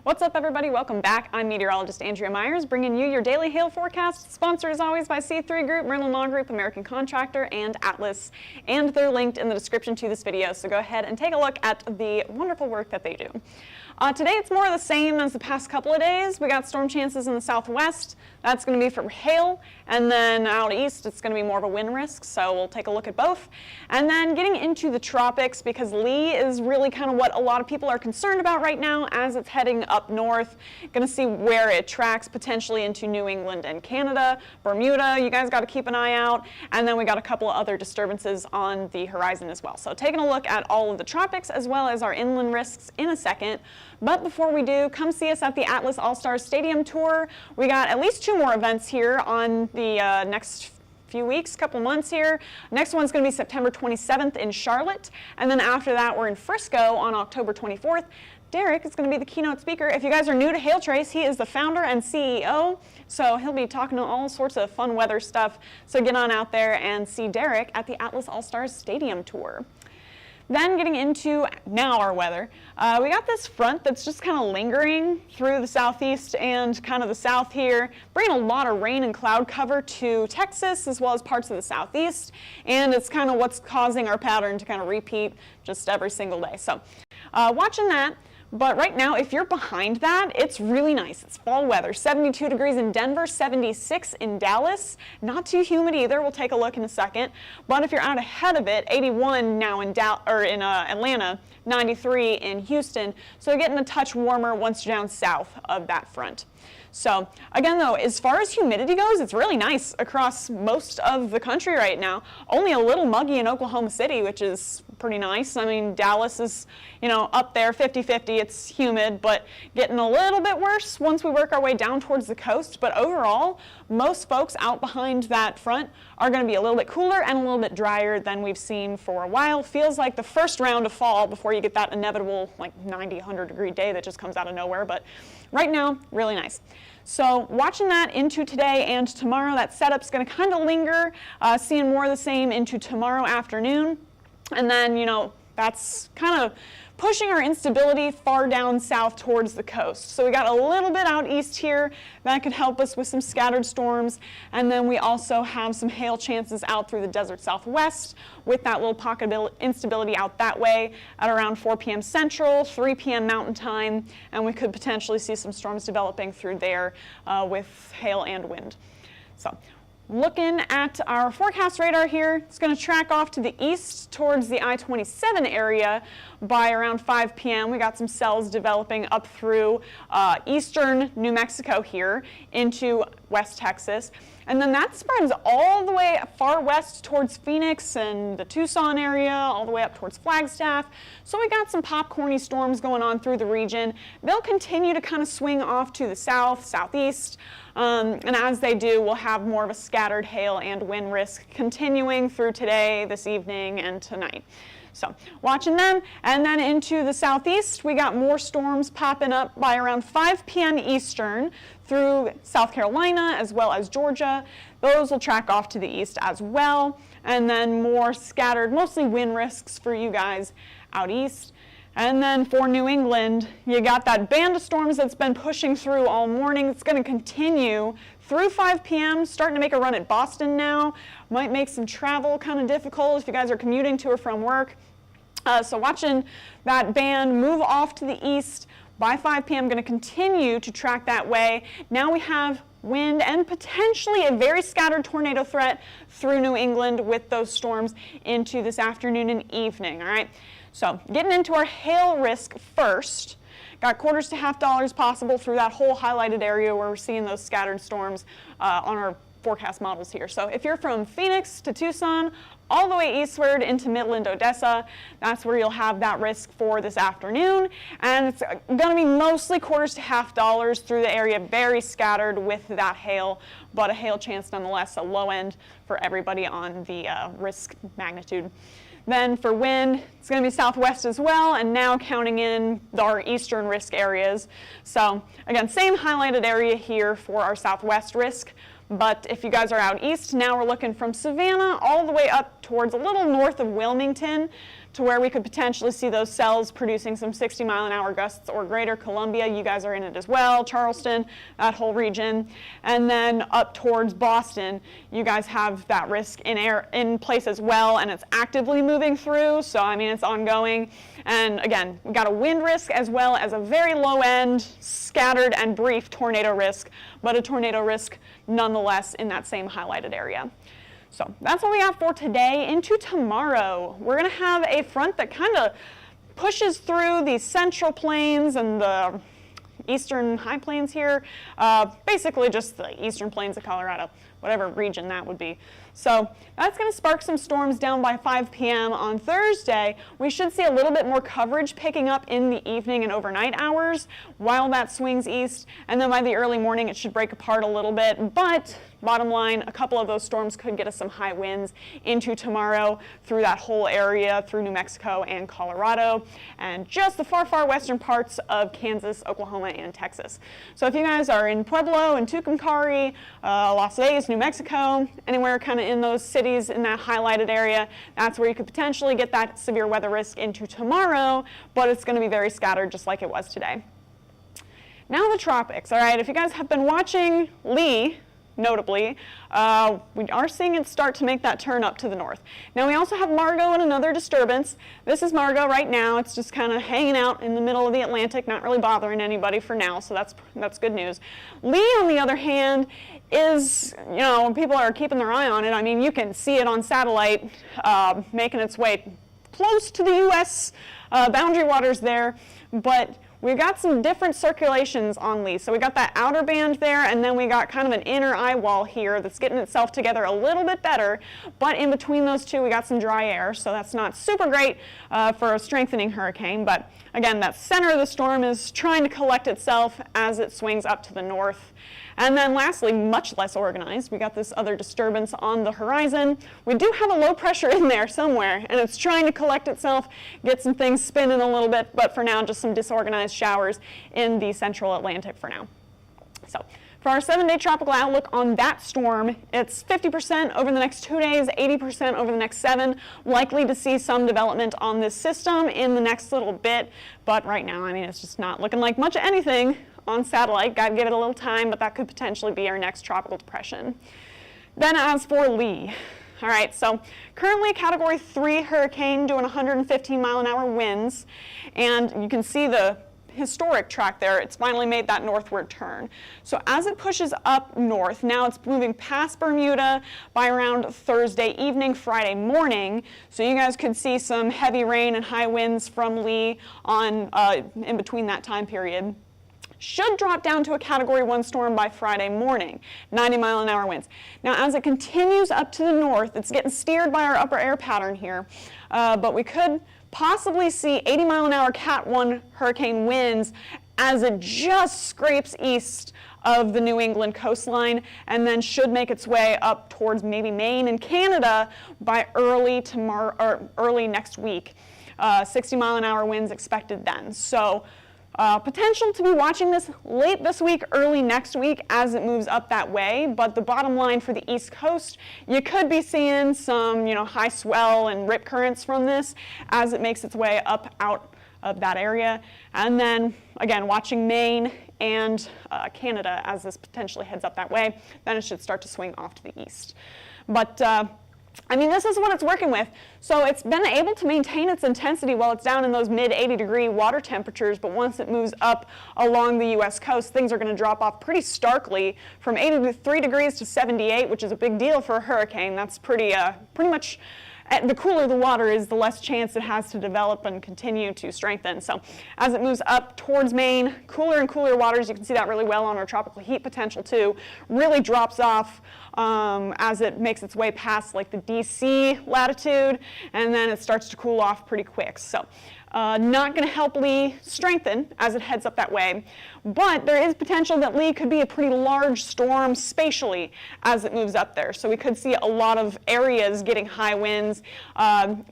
What's up, everybody? Welcome back. I'm meteorologist Andrea Myers, bringing you your daily hail forecast, sponsored as always by C3 Group, Merlin Law Group, American Contractor, and Atlas. And they're linked in the description to this video, so go ahead and take a look at the wonderful work that they do. Today it's more of the same as the past couple of days. We got storm chances in the southwest. That's going to be for hail, and then out east it's going to be more of a wind risk, so we'll take a look at both. And then getting into the tropics, because Lee is really kind of what a lot of people are concerned about right now as it's heading up north. Going to see where it tracks potentially into New England and Canada, Bermuda. You guys got to keep an eye out. And then we got a couple of other disturbances on the horizon as well. So taking a look at all of the tropics as well as our inland risks in a second. But before we do, come see us at the Atlas All-Stars Stadium Tour. We got at least 2 more events here on the next few weeks, couple months here. Next one's going to be September 27th in Charlotte. And then after that, we're in Frisco on October 24th. Derek is going to be the keynote speaker. If you guys are new to Hail Trace, he is the founder and CEO, so he'll be talking to all sorts of fun weather stuff. So get on out there and see Derek at the Atlas All-Stars Stadium Tour. Then getting into now our weather, we got this front that's just kind of lingering through the southeast and kind of the south here, bringing a lot of rain and cloud cover to Texas as well as parts of the southeast, and it's kind of what's causing our pattern to kind of repeat just every single day. So watching that. But right now, if you're behind that, it's really nice. It's fall weather. 72 degrees in Denver, 76 in Dallas. Not too humid either. We'll take a look in a second. But if you're out ahead of it, 81 now in Atlanta, 93 in Houston. So getting a touch warmer once you're down south of that front. So again though, as far as humidity goes, it's really nice across most of the country right now. Only a little muggy in Oklahoma City, which is pretty nice. I mean, Dallas is, up there 50-50. It's humid, but getting a little bit worse once we work our way down towards the coast. But overall, most folks out behind that front are going to be a little bit cooler and a little bit drier than we've seen for a while. Feels like the first round of fall before you get that inevitable like 90, 100 degree day that just comes out of nowhere. But right now, really nice. So watching that into today and tomorrow, that setup's going to kind of linger, seeing more of the same into tomorrow afternoon. And then, that's kind of pushing our instability far down south towards the coast. So we got a little bit out east here that could help us with some scattered storms. And then we also have some hail chances out through the desert southwest with that little pocket of instability out that way at around 4 p.m. Central, 3 p.m. Mountain Time. And we could potentially see some storms developing through there with hail and wind. So looking at our forecast radar here, it's going to track off to the east towards the I-27 area by around 5 p.m. We got some cells developing up through eastern New Mexico here into West Texas. And then that spreads all the way far west towards Phoenix and the Tucson area, all the way up towards Flagstaff. So we got some popcorny storms going on through the region. They'll continue to kind of swing off to the south, southeast. And as they do, we'll have more of a scattered hail and wind risk continuing through today, this evening, and tonight. So watching them, and then into the southeast, we got more storms popping up by around 5 p.m. Eastern through South Carolina as well as Georgia. Those will track off to the east as well, and then more scattered, mostly wind risks for you guys out east. And then for New England, you got that band of storms that's been pushing through all morning. It's going to continue through 5 p.m., starting to make a run at Boston now. Might make some travel kind of difficult if you guys are commuting to or from work. So watching that band move off to the east by 5 p.m., going to continue to track that way. Now we have wind and potentially a very scattered tornado threat through New England with those storms into this afternoon and evening, all right? So getting into our hail risk first, got quarters to $half possible through that whole highlighted area where we're seeing those scattered storms on our forecast models here. So if you're from Phoenix to Tucson, all the way eastward into Midland, Odessa, that's where you'll have that risk for this afternoon. And it's going to be mostly quarters to half dollars through the area, very scattered with that hail, but a hail chance nonetheless, a low end for everybody on the risk magnitude. Then for wind, it's going to be southwest as well, and now counting in our eastern risk areas. So again, same highlighted area here for our southwest risk. But if you guys are out east, now we're looking from Savannah all the way up towards a little north of Wilmington to where we could potentially see those cells producing some 60-mile-an-hour gusts or greater. Columbia, you guys are in it as well, Charleston, that whole region. And then up towards Boston, you guys have that risk in place as well, and it's actively moving through, so I mean it's ongoing. And again, we've got a wind risk as well as a very low-end, scattered and brief tornado risk, but a tornado risk nonetheless in that same highlighted area. So that's what we have for today. Into tomorrow, we're going to have a front that kind of pushes through the central plains and the eastern high plains here, basically just the eastern plains of Colorado, whatever region that would be. So that's going to spark some storms down by 5 p.m. on Thursday. We should see a little bit more coverage picking up in the evening and overnight hours while that swings east, and then by the early morning it should break apart a little bit. But bottom line, a couple of those storms could get us some high winds into tomorrow through that whole area, through New Mexico and Colorado, and just the far, far western parts of Kansas, Oklahoma, and Texas. So if you guys are in Pueblo and Tucumcari, Las Vegas, New Mexico, anywhere kind of in those cities in that highlighted area, that's where you could potentially get that severe weather risk into tomorrow, but it's going to be very scattered just like it was today. Now the tropics. All right, if you guys have been watching Lee, notably, we are seeing it start to make that turn up to the north. Now we also have Margot and another disturbance. This is Margot right now. It's just kind of hanging out in the middle of the Atlantic, not really bothering anybody for now, so that's good news. Lee, on the other hand, is, you know, people are keeping their eye on it. I mean, you can see it on satellite making its way close to the U.S. Boundary waters there, but we've got some different circulations on Lee. So we got that outer band there, and then we got kind of an inner eye wall here that's getting itself together a little bit better. But in between those two, we got some dry air, so that's not super great for a strengthening hurricane. But again, that center of the storm is trying to collect itself as it swings up to the north. And then lastly, much less organized, we got this other disturbance on the horizon. We do have a low pressure in there somewhere, and it's trying to collect itself, get some things spinning a little bit, but for now, just some disorganized showers in the central Atlantic for now. So for our 7-day tropical outlook on that storm, it's 50% over the next 2 days, 80% over the next 7. Likely to see some development on this system in the next little bit, but right now, I mean, it's just not looking like much of anything on satellite. Got to give it a little time, but that could potentially be our next tropical depression. Then as for Lee, all right, so currently a Category 3 hurricane doing 115-mile-an-hour winds, and you can see the historic track there. It's finally made that northward turn. So as it pushes up north, now it's moving past Bermuda by around Thursday evening, Friday morning. So you guys could see some heavy rain and high winds from Lee on in between that time period. Should drop down to a Category 1 storm by Friday morning, 90-mile-an-hour winds. Now, as it continues up to the north, it's getting steered by our upper air pattern here, but we could possibly see 80-mile-an-hour Cat 1 hurricane winds as it just scrapes east of the New England coastline, and then should make its way up towards maybe Maine and Canada by early next week. 60-mile-an-hour winds expected then. So potential to be watching this late this week, early next week as it moves up that way, but the bottom line for the East Coast, you could be seeing some, high swell and rip currents from this as it makes its way up out of that area. And then, again, watching Maine and Canada as this potentially heads up that way, then it should start to swing off to the east. But I mean, this is what it's working with. So it's been able to maintain its intensity while it's down in those mid 80-degree water temperatures, but once it moves up along the U.S. coast, things are going to drop off pretty starkly from 83 degrees to 78, which is a big deal for a hurricane. That's pretty much the cooler the water is, the less chance it has to develop and continue to strengthen. So as it moves up towards Maine, cooler and cooler waters, you can see that really well on our tropical heat potential too, really drops off as it makes its way past like the DC latitude, and then it starts to cool off pretty quick. So not going to help Lee strengthen as it heads up that way, but there is potential that Lee could be a pretty large storm spatially as it moves up there. So we could see a lot of areas getting high winds,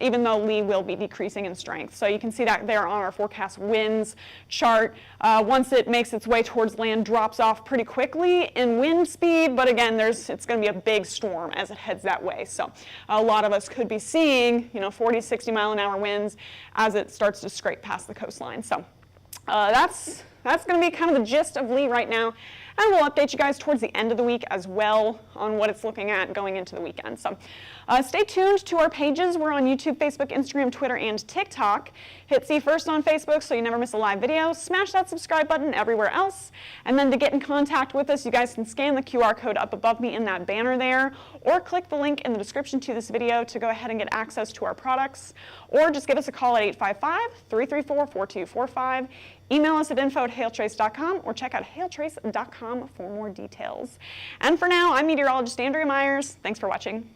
even though Lee will be decreasing in strength. So you can see that there on our forecast winds chart. Once it makes its way towards land, drops off pretty quickly in wind speed, but again, it's going to be a big storm as it heads that way. So a lot of us could be seeing, 40, 60 mile an hour winds as it starts to scrape past the coastline. So that's going to be kind of the gist of Lee right now. And we'll update you guys towards the end of the week as well on what it's looking at going into the weekend. So stay tuned to our pages. We're on YouTube, Facebook, Instagram, Twitter, and TikTok. Hit See First on Facebook so you never miss a live video. Smash that subscribe button everywhere else. And then to get in contact with us, you guys can scan the QR code up above me in that banner there, or click the link in the description to this video to go ahead and get access to our products, or just give us a call at 855-334-4245. Email us at info@hailtrace.com or check out hailtrace.com for more details. And for now, I'm meteorologist Andrea Myers. Thanks for watching.